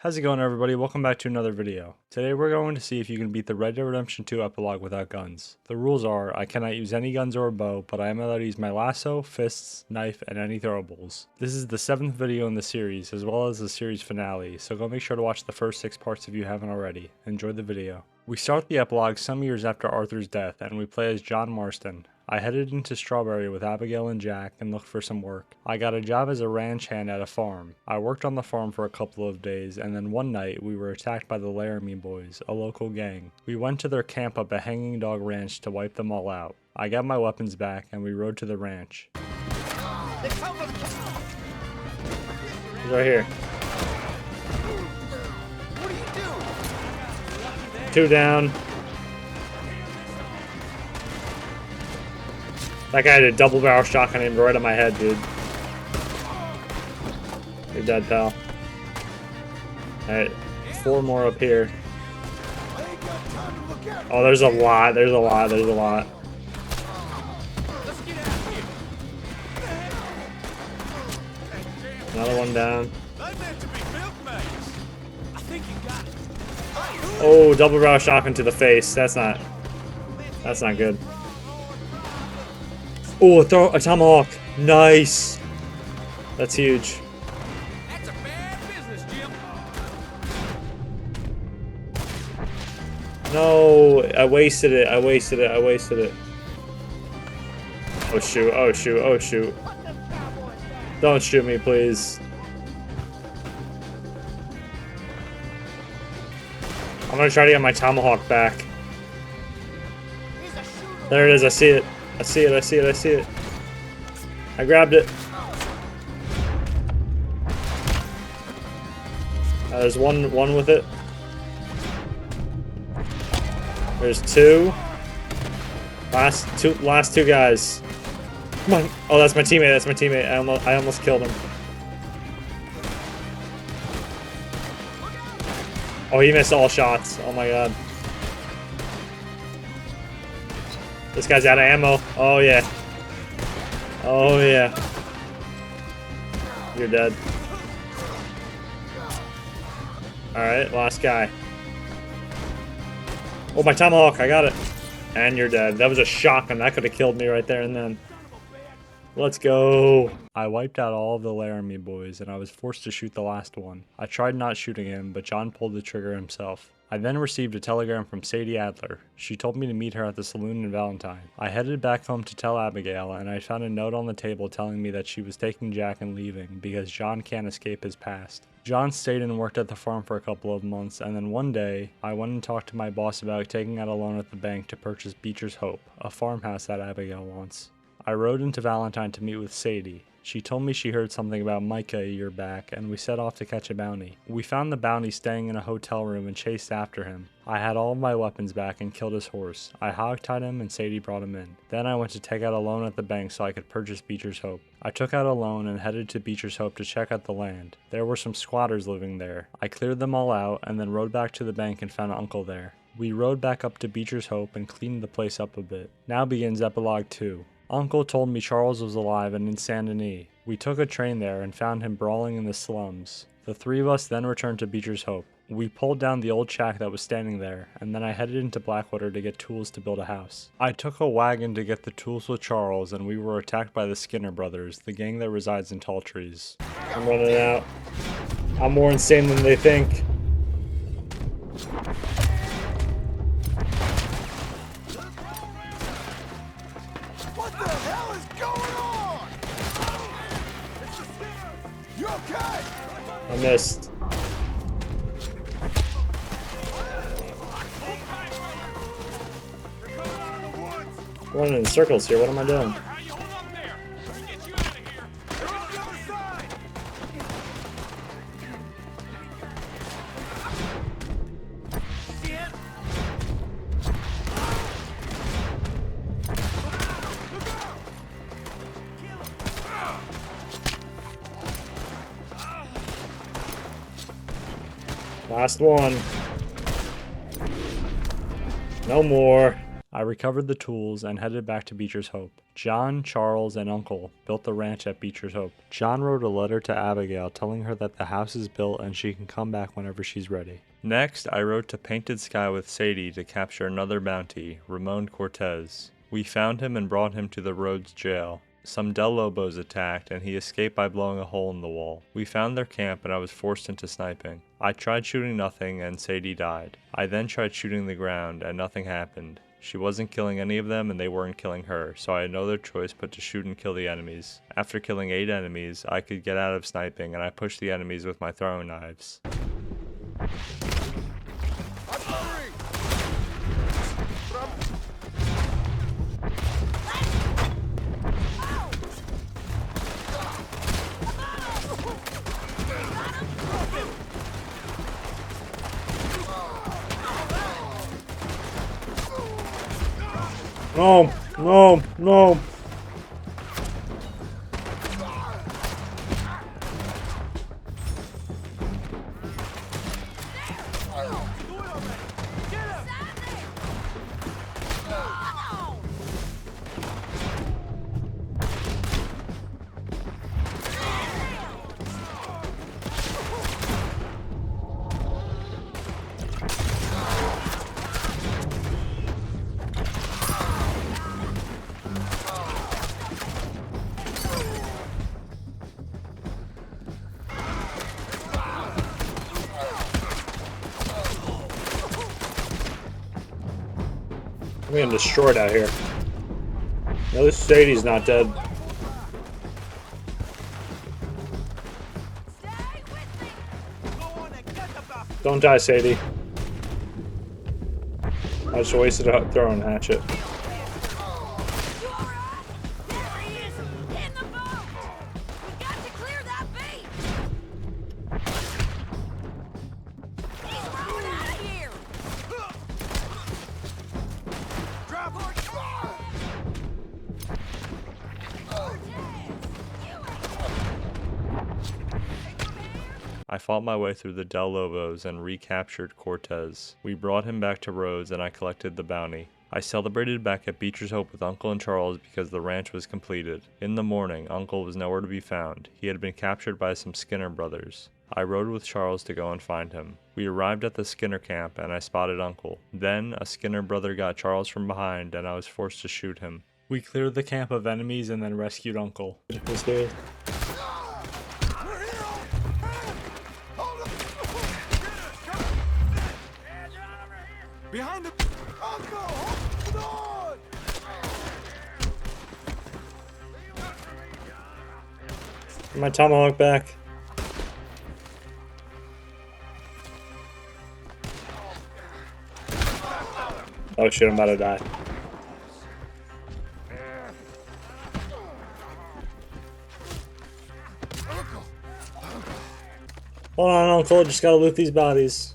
How's it going, everybody? Welcome back to another video. Today we're going to see if you can beat the Red Dead Redemption 2 epilogue without guns. The rules are, I cannot use any guns or a bow, but I am allowed to use my lasso, fists, knife, and any throwables. This is the 7th video in the series, as well as the series finale, so go make sure to watch the first 6 parts if you haven't already. Enjoy the video. We start the epilogue some years after Arthur's death, and we play as John Marston. I headed into Strawberry with Abigail and Jack and looked for some work. I got a job as a ranch hand at a farm. I worked on the farm for a couple of days, and then one night we were attacked by the Laramie Boys, a local gang. We went to their camp up at Hanging Dog Ranch to wipe them all out. I got my weapons back and we rode to the ranch. He's right here. What are you doing? 2 down. That guy had a double barrel shotgun aimed right at my head, dude. You're dead, pal. Alright, 4 more up here. Oh, there's a lot, there's a lot. Another one down. Oh, double barrel shotgun to the face. That's not good. Oh, throw a tomahawk. Nice. That's huge. That's a bad business, Jim. No, I wasted it. Oh shoot. Don't shoot me, please. I'm gonna try to get my tomahawk back. There it is, I see it. I see it. I grabbed it. There's one with it. There's 2. Last two guys. Come on. Oh, that's my teammate. I almost killed him. Oh, he missed all shots. Oh my god. This guy's out of ammo. Oh yeah. You're dead. Alright, last guy. Oh, my tomahawk, I got it. And you're dead. That was a shotgun. That could have killed me right there and then. Let's go. I wiped out all of the Laramie Boys, and I was forced to shoot the last one. I tried not shooting him, but John pulled the trigger himself. I then received a telegram from Sadie Adler. She told me to meet her at the saloon in Valentine. I headed back home to tell Abigail, and I found a note on the table telling me that she was taking Jack and leaving because John can't escape his past. John stayed and worked at the farm for a couple of months, and then one day, I went and talked to my boss about taking out a loan at the bank to purchase Beecher's Hope, a farmhouse that Abigail wants. I rode into Valentine to meet with Sadie. She told me she heard something about Micah a year back, and we set off to catch a bounty. We found the bounty staying in a hotel room and chased after him. I had all of my weapons back and killed his horse. I hogtied him and Sadie brought him in. Then I went to take out a loan at the bank so I could purchase Beecher's Hope. I took out a loan and headed to Beecher's Hope to check out the land. There were some squatters living there. I cleared them all out and then rode back to the bank and found Uncle there. We rode back up to Beecher's Hope and cleaned the place up a bit. Now begins Epilogue 2. Uncle told me Charles was alive and in Saint Denis. We took a train there and found him brawling in the slums. The 3 of us then returned to Beecher's Hope. We pulled down the old shack that was standing there, and then I headed into Blackwater to get tools to build a house. I took a wagon to get the tools with Charles, and we were attacked by the Skinner brothers, the gang that resides in Tall Trees. I'm running out. I'm more insane than they think. What the hell is going on? You okay? I missed. Running in circles here, what am I doing? Last one. No more. I recovered the tools and headed back to Beecher's Hope. John, Charles, and Uncle built the ranch at Beecher's Hope. John wrote a letter to Abigail telling her that the house is built and she can come back whenever she's ready. Next, I rode to Painted Sky with Sadie to capture another bounty, Raone Cortez. We found him and brought him to the Rhodes jail. Some Del Lobos attacked, and he escaped by blowing a hole in the wall. We found their camp, and I was forced into sniping. I tried shooting nothing, and Sadie died. I then tried shooting the ground, and nothing happened. She wasn't killing any of them, and they weren't killing her, so I had no other choice but to shoot and kill the enemies. After killing 8 enemies, I could get out of sniping, and I pushed the enemies with my throwing knives. No, no, no. I'm getting destroyed out here. No, this Sadie's not dead. Don't die, Sadie. I just wasted a throwing hatchet. I fought my way through the Del Lobos and recaptured Cortez. We brought him back to Rhodes and I collected the bounty. I celebrated back at Beecher's Hope with Uncle and Charles because the ranch was completed. In the morning, Uncle was nowhere to be found. He had been captured by some Skinner brothers. I rode with Charles to go and find him. We arrived at the Skinner camp and I spotted Uncle. Then, a Skinner brother got Charles from behind and I was forced to shoot him. We cleared the camp of enemies and then rescued Uncle. Behind the Uncle, hold on! My tomahawk back. Oh shit, I'm about to die. Hold on, Uncle, just gotta loot these bodies.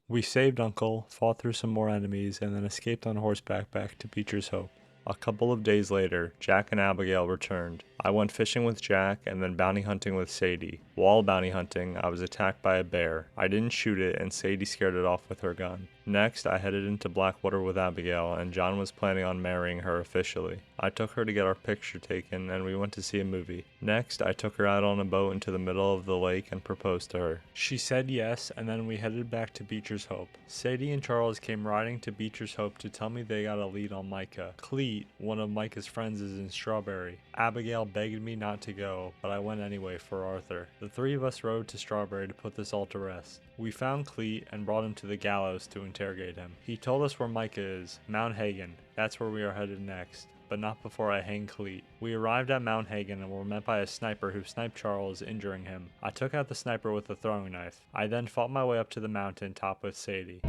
We saved Uncle, fought through some more enemies, and then escaped on horseback back to Beecher's Hope. A couple of days later, Jack and Abigail returned. I went fishing with Jack and then bounty hunting with Sadie. While bounty hunting, I was attacked by a bear. I didn't shoot it and Sadie scared it off with her gun. Next, I headed into Blackwater with Abigail and John was planning on marrying her officially. I took her to get our picture taken and we went to see a movie. Next, I took her out on a boat into the middle of the lake and proposed to her. She said yes and then we headed back to Beecher's Hope. Sadie and Charles came riding to Beecher's Hope to tell me they got a lead on Micah. Cleet, one of Micah's friends, is in Strawberry. Abigail begged me not to go, but I went anyway for Arthur. The three of us rode to Strawberry to put this all to rest. We found Cleet and brought him to the gallows to interrogate him. He told us where Micah is, Mount Hagen. That's where we are headed next, but not before I hang Cleet. We arrived at Mount Hagen and were met by a sniper who sniped Charles, injuring him. I took out the sniper with a throwing knife. I then fought my way up to the mountain top with Sadie.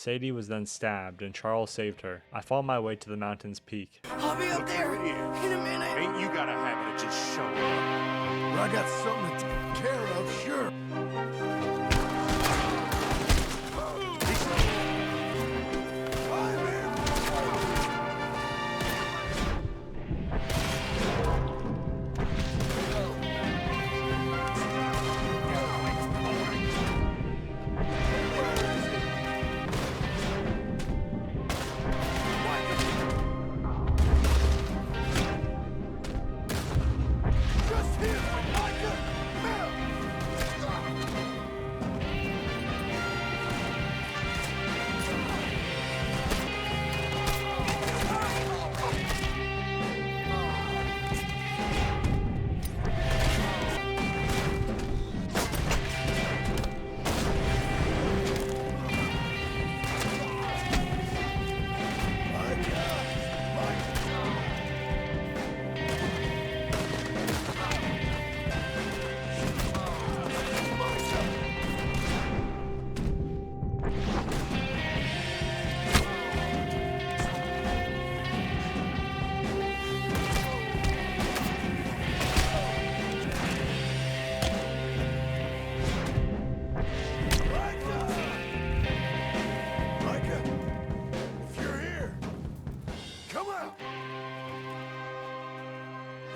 Sadie was then stabbed and Charles saved her. I fought my way to the mountain's peak. I'll be up there in a minute. Ain't you got a habit of just showing up? Well, I got something to take care of, sure.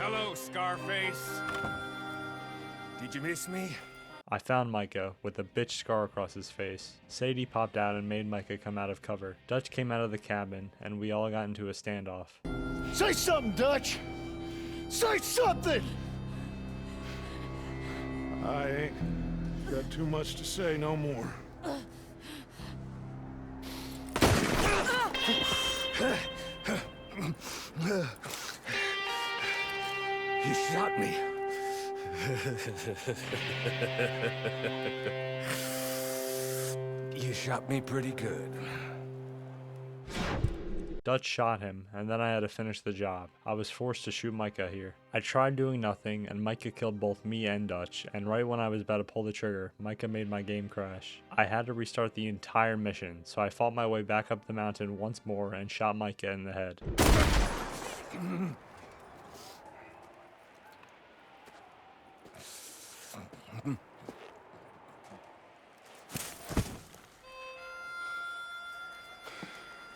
Hello, Scarface. Did you miss me? I found Micah with a bitch scar across his face. Sadie popped out and made Micah come out of cover. Dutch came out of the cabin and we all got into a standoff. Say something, Dutch! Say something! I ain't got too much to say no more. You shot me. You shot me pretty good. Dutch shot him, and then I had to finish the job. I was forced to shoot Micah here. I tried doing nothing, and Micah killed both me and Dutch, and right when I was about to pull the trigger, Micah made my game crash. I had to restart the entire mission, so I fought my way back up the mountain once more and shot Micah in the head.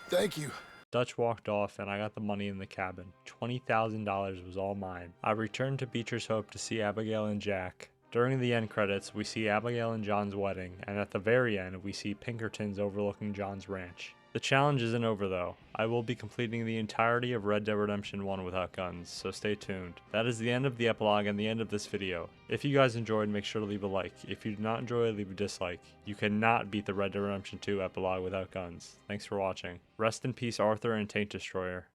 Thank you. Dutch walked off and I got the money in the cabin. $20,000 was all mine. I returned to Beecher's Hope to see Abigail and Jack. During the end credits, we see Abigail and John's wedding, and at the very end, we see Pinkertons overlooking John's ranch. The challenge isn't over though. I will be completing the entirety of Red Dead Redemption 1 without guns, so stay tuned. That is the end of the epilogue and the end of this video. If you guys enjoyed, make sure to leave a like. If you did not enjoy, leave a dislike. You cannot beat the Red Dead Redemption 2 epilogue without guns. Thanks for watching. Rest in peace Arthur and Taint Destroyer.